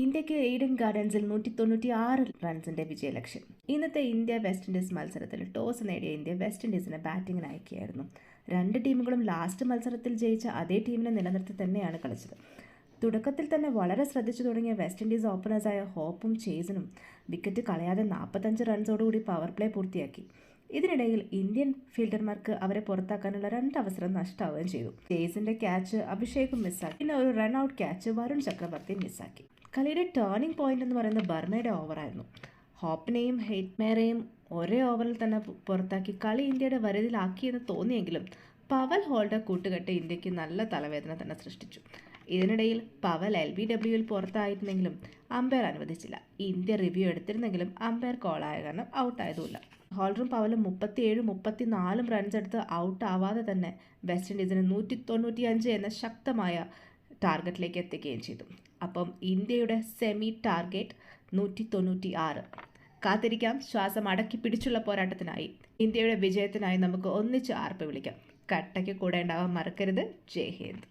ഇന്ത്യക്ക് ഈഡൻ ഗാർഡൻസിൽ 196 റൺസിന്റെ വിജയലക്ഷ്യം. ഇന്നത്തെ ഇന്ത്യ വെസ്റ്റ് ഇൻഡീസ് മത്സരത്തിൽ ടോസ് നേടിയ ഇന്ത്യ വെസ്റ്റ് ഇൻഡീസിനെ ബാറ്റിംഗിന് അയക്കുകയായിരുന്നു. രണ്ട് ടീമുകളും ലാസ്റ്റ് മത്സരത്തിൽ ജയിച്ച അതേ ടീമിനെ നിലനിർത്തി തന്നെയാണ് കളിച്ചത്. തുടക്കത്തിൽ തന്നെ വളരെ ശ്രദ്ധിച്ചു തുടങ്ങിയ വെസ്റ്റ് ഇൻഡീസ് ഓപ്പണേഴ്സായ ഹോപ്പും ചേസനും വിക്കറ്റ് കളയാതെ 45 റൺസോടുകൂടി പവർ പ്ലേ പൂർത്തിയാക്കി. ഇതിനിടയിൽ ഇന്ത്യൻ ഫീൽഡർമാർക്ക് അവരെ പുറത്താക്കാനുള്ള 2 അവസരം നഷ്ടമാവുകയും ചെയ്തു. ചേസിന്റെ ക്യാച്ച് അഭിഷേകും മിസ്സാക്കി. പിന്നെ ഒരു run out catch Varun Chakravarthy മിസ്സാക്കി. കളിയുടെ ടേണിംഗ് പോയിന്റ് എന്ന് പറയുന്നത് ബർമയുടെ ഓവറായിരുന്നു. ഹോപ്പിനെയും ഹെയ്റ്റ്മേറെയും ഒരേ ഓവറിൽ തന്നെ പുറത്താക്കി കളി ഇന്ത്യയുടെ വരുതിയിലാക്കിയെന്ന് തോന്നിയെങ്കിലും പവൽ ഹോൾഡർ കൂട്ടുകെട്ട് ഇന്ത്യക്ക് നല്ല തലവേദന തന്നെ സൃഷ്ടിച്ചു. ഇതിനിടയിൽ പവൽ LBWയിൽ പുറത്തായിരുന്നെങ്കിലും അമ്പയർ അനുവദിച്ചില്ല. ഇന്ത്യ റിവ്യൂ എടുത്തിരുന്നെങ്കിലും അമ്പയർ കോളായ കാരണം ഔട്ടായതുമില്ല. ഹോൾഡറും പവലും 37, 34 റൺസ് എടുത്ത് ഔട്ട് ആവാതെ തന്നെ വെസ്റ്റ് ഇൻഡീസിന് 195 എന്ന ശക്തമായ ടാർഗറ്റിലേക്ക് എത്തുകയും ചെയ്തു. അപ്പം ഇന്ത്യയുടെ സെമി ടാർഗറ്റ് 196. കാത്തിരിക്കാം. ശ്വാസം അടക്കി പിടിച്ചുള്ള പോരാട്ടത്തിനായി, ഇന്ത്യയുടെ വിജയത്തിനായി നമുക്ക് ഒന്നിച്ച് ആർപ്പ് വിളിക്കാം. കട്ടയ്ക്ക് കൂടെ ഉണ്ടാവാൻ മറക്കരുത്. ജയ് ഹിന്ദ്.